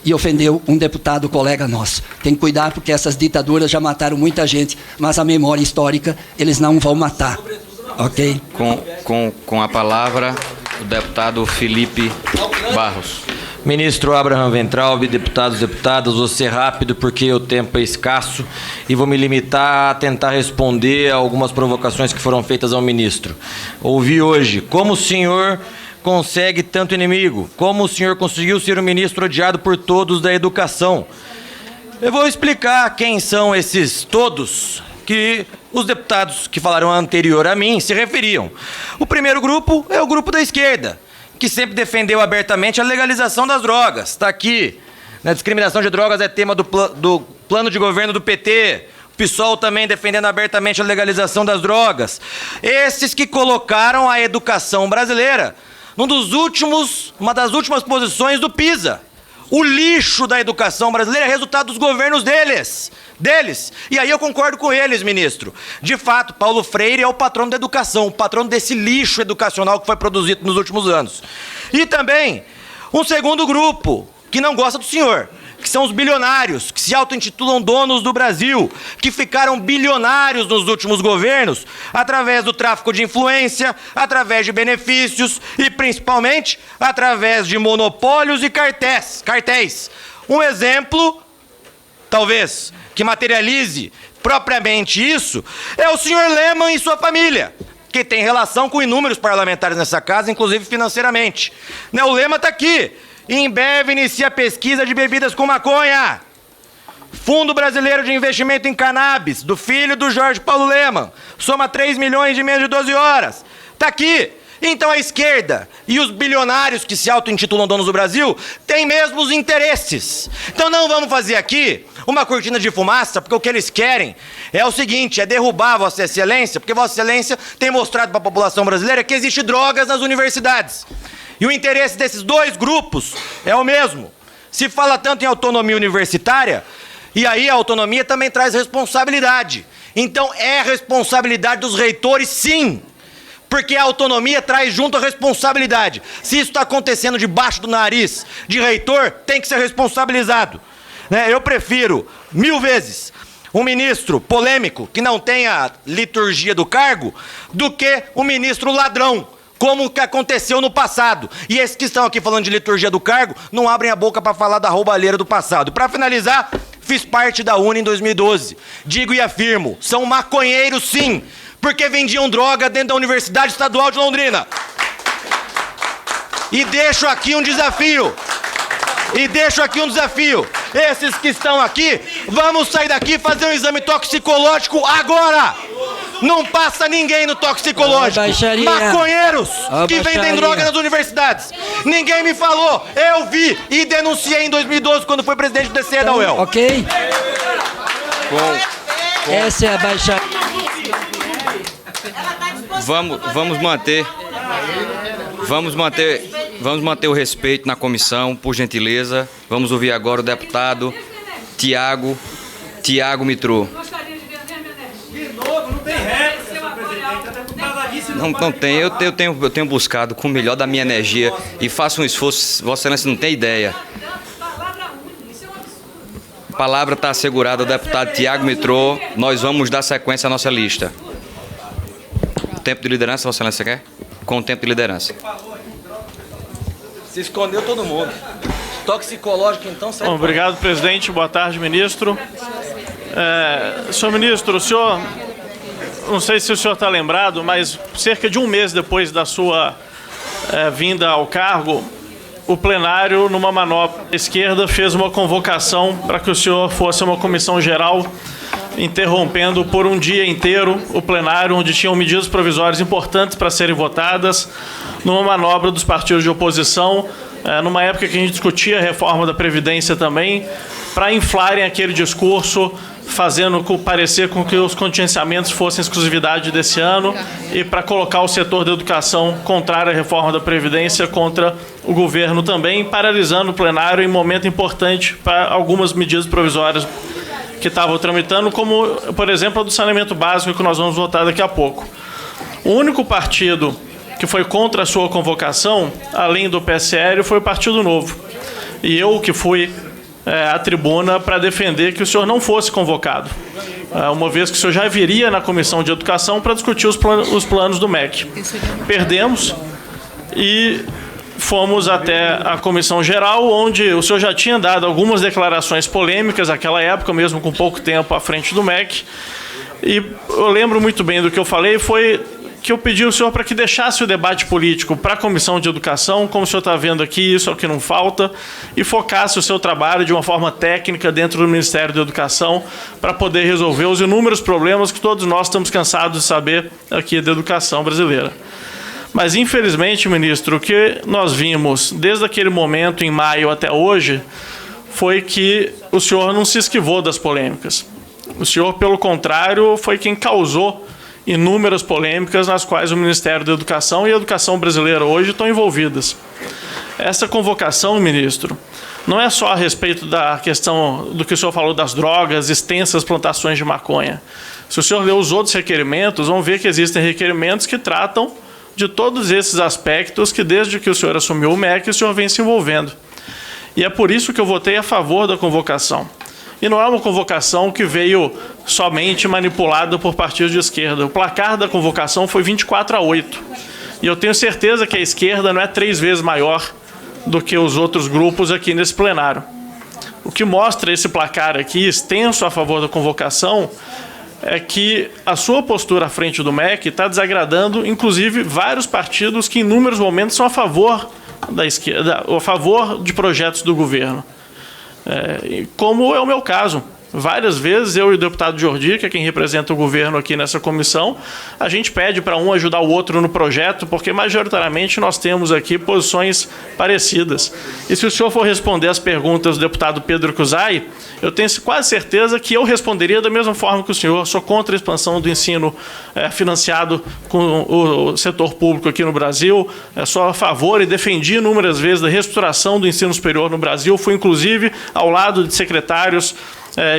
e ofendeu um deputado colega nosso. Tem que cuidar porque essas ditaduras já mataram muita gente, mas a memória histórica eles não vão matar. Ok? Com a palavra, o deputado Felipe Barros. Ministro Abraham Weintraub, deputados e deputadas, vou ser rápido porque o tempo é escasso e vou me limitar a tentar responder a algumas provocações que foram feitas ao ministro. Ouvi hoje, como o senhor consegue tanto inimigo? Como o senhor conseguiu ser um ministro odiado por todos da educação? Eu vou explicar quem são esses todos que os deputados que falaram anterior a mim se referiam. O primeiro grupo é o grupo da esquerda, que sempre defendeu abertamente a legalização das drogas. Está aqui. A discriminação de drogas é tema do plano de governo do PT. O PSOL também defendendo abertamente a legalização das drogas. Esses que colocaram a educação brasileira uma das últimas posições do PISA. O lixo da educação brasileira é resultado dos governos deles. E aí eu concordo com eles, ministro. De fato, Paulo Freire é o patrono da educação, o patrono desse lixo educacional que foi produzido nos últimos anos. E também um segundo grupo que não gosta do senhor, que são os bilionários, que se auto-intitulam donos do Brasil, que ficaram bilionários nos últimos governos, através do tráfico de influência, através de benefícios e, principalmente, através de monopólios e cartéis. Um exemplo, talvez, que materialize propriamente isso, é o senhor Leman e sua família, que tem relação com inúmeros parlamentares nessa casa, inclusive financeiramente. O Leman está aqui. Embev inicia pesquisa de bebidas com maconha. Fundo Brasileiro de Investimento em Cannabis, do filho do Jorge Paulo Leman. Soma 3 milhões em menos de 12 horas. Está aqui. Então a esquerda e os bilionários que se auto-intitulam donos do Brasil têm mesmos interesses. Então não vamos fazer aqui uma cortina de fumaça, porque o que eles querem é o seguinte, é derrubar Vossa Excelência, porque Vossa Excelência tem mostrado para a população brasileira que existe drogas nas universidades. E o interesse desses dois grupos é o mesmo. Se fala tanto em autonomia universitária, e aí a autonomia também traz responsabilidade. Então é responsabilidade dos reitores, sim. Porque a autonomia traz junto a responsabilidade. Se isso está acontecendo debaixo do nariz de reitor, tem que ser responsabilizado. Eu prefiro, 1000 vezes, um ministro polêmico, que não tenha liturgia do cargo, do que um ministro ladrão, como que aconteceu no passado. E esses que estão aqui falando de liturgia do cargo, não abrem a boca para falar da roubalheira do passado. Para finalizar, fiz parte da UNE em 2012. Digo e afirmo, são maconheiros sim, porque vendiam droga dentro da Universidade Estadual de Londrina. E deixo aqui um desafio. Esses que estão aqui, vamos sair daqui e fazer um exame toxicológico agora. Não passa ninguém no toxicológico. Maconheiros que vendem droga nas universidades. Ninguém me falou. Eu vi e denunciei em 2012 quando fui presidente do DCE da UEL. Ok? Essa é a baixaria. Vamos manter o respeito na comissão, por gentileza. Vamos ouvir agora o deputado Tiago Mitrô. Não tem. Eu tenho buscado com o melhor da minha energia e faço um esforço. Vossa Excelência não tem ideia. A palavra está assegurada ao deputado Tiago Mitrô. Nós vamos dar sequência à nossa lista. O tempo de liderança, Vossa Excelência quer? Com o tempo de liderança. Se escondeu todo mundo. Toxicológico, então... Bom, obrigado, presidente. Boa tarde, ministro. Senhor ministro, o senhor... Não sei se o senhor está lembrado, mas cerca de um mês depois da sua vinda ao cargo, o plenário, numa manobra da esquerda, fez uma convocação para que o senhor fosse a uma comissão geral, interrompendo por um dia inteiro o plenário, onde tinham medidas provisórias importantes para serem votadas, numa manobra dos partidos de oposição, numa época que a gente discutia a reforma da Previdência também, para inflarem aquele discurso, fazendo parecer com que os contingenciamentos fossem exclusividade desse ano e para colocar o setor da educação contrário à reforma da Previdência contra o governo também, paralisando o plenário em momento importante para algumas medidas provisórias que estavam tramitando, como, por exemplo, a do saneamento básico, que nós vamos votar daqui a pouco. O único partido que foi contra a sua convocação, além do PSL, foi o Partido Novo. E eu, que fui à tribuna para defender que o senhor não fosse convocado, uma vez que o senhor já viria na Comissão de Educação para discutir os planos do MEC. Perdemos e fomos até a Comissão Geral, onde o senhor já tinha dado algumas declarações polêmicas naquela época, mesmo com pouco tempo à frente do MEC. E eu lembro muito bem do que eu falei, foi que eu pedi ao senhor para que deixasse o debate político para a Comissão de Educação, como o senhor está vendo aqui, isso é o que não falta, e focasse o seu trabalho de uma forma técnica dentro do Ministério da Educação para poder resolver os inúmeros problemas que todos nós estamos cansados de saber aqui da educação brasileira. Mas, infelizmente, ministro, o que nós vimos desde aquele momento, em maio até hoje, foi que o senhor não se esquivou das polêmicas. O senhor, pelo contrário, foi quem causou inúmeras polêmicas nas quais o Ministério da Educação e a educação brasileira hoje estão envolvidas. Essa convocação, ministro, não é só a respeito da questão do que o senhor falou das drogas, extensas plantações de maconha. Se o senhor ler os outros requerimentos, vão ver que existem requerimentos que tratam de todos esses aspectos que, desde que o senhor assumiu o MEC, o senhor vem se envolvendo. E é por isso que eu votei a favor da convocação. E não é uma convocação que veio somente manipulada por partidos de esquerda. O placar da convocação foi 24-8. E eu tenho certeza que a esquerda não é 3 vezes maior do que os outros grupos aqui nesse plenário. O que mostra esse placar aqui, extenso a favor da convocação, é que a sua postura à frente do MEC está desagradando, inclusive, vários partidos que, em inúmeros momentos, são a favor da esquerda, a favor de projetos do governo. Como é o meu caso. Várias vezes, eu e o deputado Jordi, que é quem representa o governo aqui nessa comissão, a gente pede para um ajudar o outro no projeto, porque majoritariamente nós temos aqui posições parecidas. E se o senhor for responder as perguntas do deputado Pedro Cusai, eu tenho quase certeza que eu responderia da mesma forma que o senhor. Sou contra a expansão do ensino financiado com o setor público aqui no Brasil, sou a favor e defendi inúmeras vezes a reestruturação do ensino superior no Brasil, fui inclusive ao lado de secretários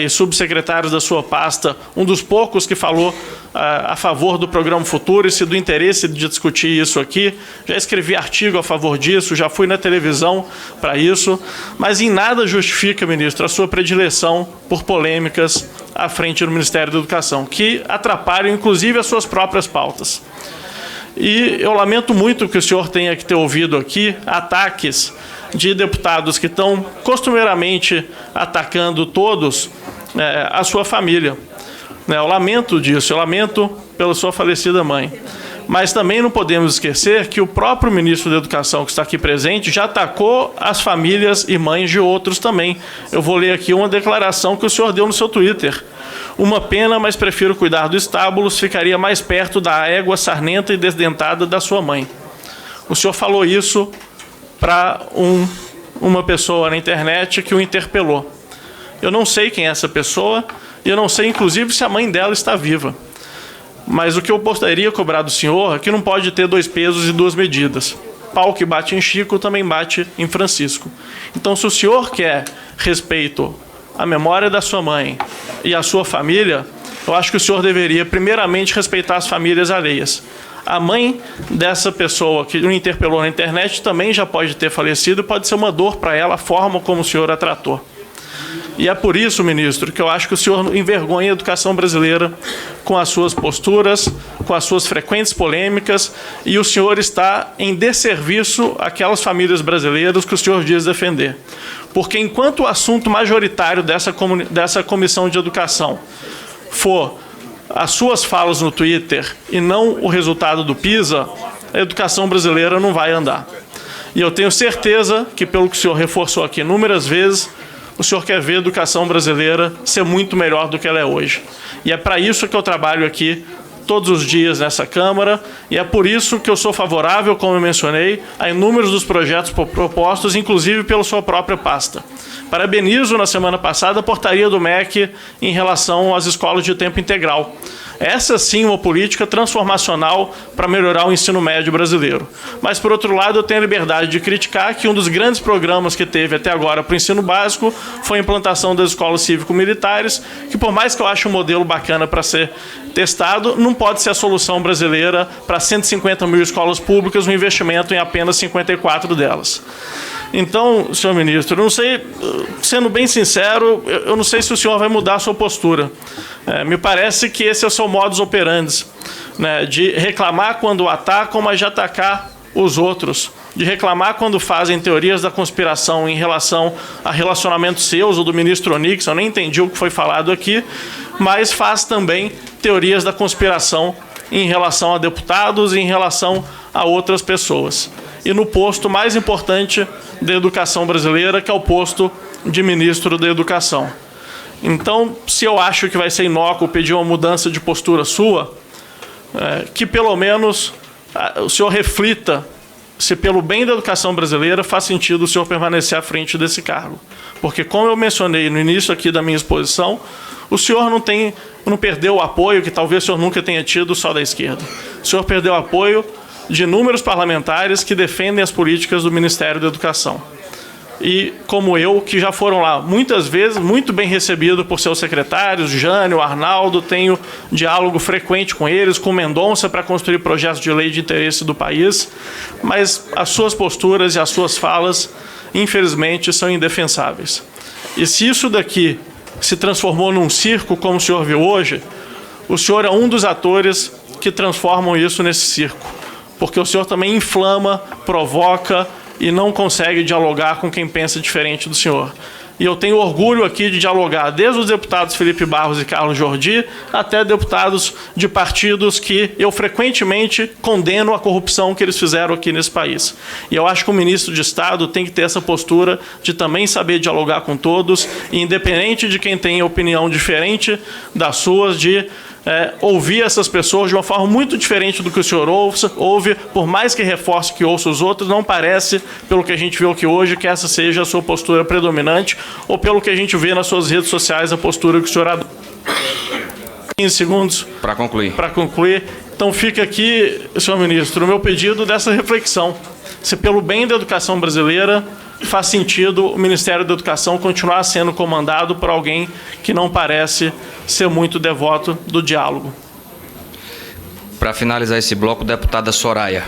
e subsecretários da sua pasta, um dos poucos que falou a favor do Programa Futuro e do interesse de discutir isso aqui. Já escrevi artigo a favor disso, já fui na televisão para isso, mas em nada justifica, ministro, a sua predileção por polêmicas à frente do Ministério da Educação, que atrapalham, inclusive, as suas próprias pautas. E eu lamento muito que o senhor tenha que ter ouvido aqui ataques de deputados que estão costumeiramente atacando todos a sua família. Eu lamento disso, eu lamento pela sua falecida mãe. Mas também não podemos esquecer que o próprio ministro da Educação, que está aqui presente, já atacou as famílias e mães de outros também. Eu vou ler aqui uma declaração que o senhor deu no seu Twitter. Uma pena, mas prefiro cuidar do estábulo, ficaria mais perto da égua sarnenta e desdentada da sua mãe. O senhor falou isso para uma pessoa na internet que o interpelou. Eu não sei quem é essa pessoa e eu não sei, inclusive, se a mãe dela está viva. Mas o que eu gostaria de cobrar do senhor é que não pode ter 2 pesos e 2 medidas. Pau que bate em Chico também bate em Francisco. Então, se o senhor quer respeito à memória da sua mãe e à sua família, eu acho que o senhor deveria, primeiramente, respeitar as famílias alheias. A mãe dessa pessoa que o interpelou na internet também já pode ter falecido e pode ser uma dor para ela a forma como o senhor a tratou. E é por isso, ministro, que eu acho que o senhor envergonha a educação brasileira com as suas posturas, com as suas frequentes polêmicas, e o senhor está em desserviço àquelas famílias brasileiras que o senhor diz defender. Porque enquanto o assunto majoritário dessa comissão de educação for as suas falas no Twitter e não o resultado do PISA, a educação brasileira não vai andar. E eu tenho certeza que, pelo que o senhor reforçou aqui inúmeras vezes, o senhor quer ver a educação brasileira ser muito melhor do que ela é hoje. E é para isso que eu trabalho aqui todos os dias nessa Câmara, e é por isso que eu sou favorável, como eu mencionei, a inúmeros dos projetos propostos, inclusive pela sua própria pasta. Parabenizo, na semana passada, a portaria do MEC em relação às escolas de tempo integral. Essa sim é uma política transformacional para melhorar o ensino médio brasileiro. Mas, por outro lado, eu tenho a liberdade de criticar que um dos grandes programas que teve até agora para o ensino básico foi a implantação das escolas cívico-militares, que, por mais que eu ache um modelo bacana para ser testado, não pode ser a solução brasileira para 150 mil escolas públicas, um investimento em apenas 54 delas. Então, senhor ministro, eu não sei, sendo bem sincero, eu não sei se o senhor vai mudar a sua postura. Me parece que esse é o seu modus operandi, né, de reclamar quando atacam, mas de atacar os outros, de reclamar quando fazem teorias da conspiração em relação a relacionamentos seus ou do ministro Onix. Eu nem entendi o que foi falado aqui, mas faz também teorias da conspiração em relação a deputados e em relação a outras pessoas. E no posto mais importante da educação brasileira, que é o posto de ministro da Educação. Então, se eu acho que vai ser inócuo pedir uma mudança de postura sua, que pelo menos o senhor reflita se pelo bem da educação brasileira faz sentido o senhor permanecer à frente desse cargo. Porque, como eu mencionei no início aqui da minha exposição, o senhor não perdeu o apoio, que talvez o senhor nunca tenha tido só da esquerda. O senhor perdeu o apoio de inúmeros parlamentares que defendem as políticas do Ministério da Educação. E, como eu, que já foram lá muitas vezes, muito bem recebido por seus secretários, Jânio, Arnaldo, tenho diálogo frequente com eles, com Mendonça, para construir projetos de lei de interesse do país, mas as suas posturas e as suas falas, infelizmente, são indefensáveis. E se isso daqui se transformou num circo, como o senhor viu hoje, o senhor é um dos atores que transformam isso nesse circo, porque o senhor também inflama, provoca e não consegue dialogar com quem pensa diferente do senhor. E eu tenho orgulho aqui de dialogar desde os deputados Felipe Barros e Carlos Jordi até deputados de partidos que eu frequentemente condeno a corrupção que eles fizeram aqui nesse país. E eu acho que o ministro de Estado tem que ter essa postura de também saber dialogar com todos, e independente de quem tenha opinião diferente das suas, de ouvir essas pessoas de uma forma muito diferente do que o senhor ouve, por mais que reforce que ouça os outros. Não parece, pelo que a gente viu aqui hoje, que essa seja a sua postura predominante, ou pelo que a gente vê nas suas redes sociais, a postura que o senhor adota. 15 segundos. Para concluir. Para concluir. Então fica aqui, senhor ministro, o meu pedido dessa reflexão. Se pelo bem da educação brasileira faz sentido o Ministério da Educação continuar sendo comandado por alguém que não parece ser muito devoto do diálogo. Para finalizar esse bloco, deputada Soraya.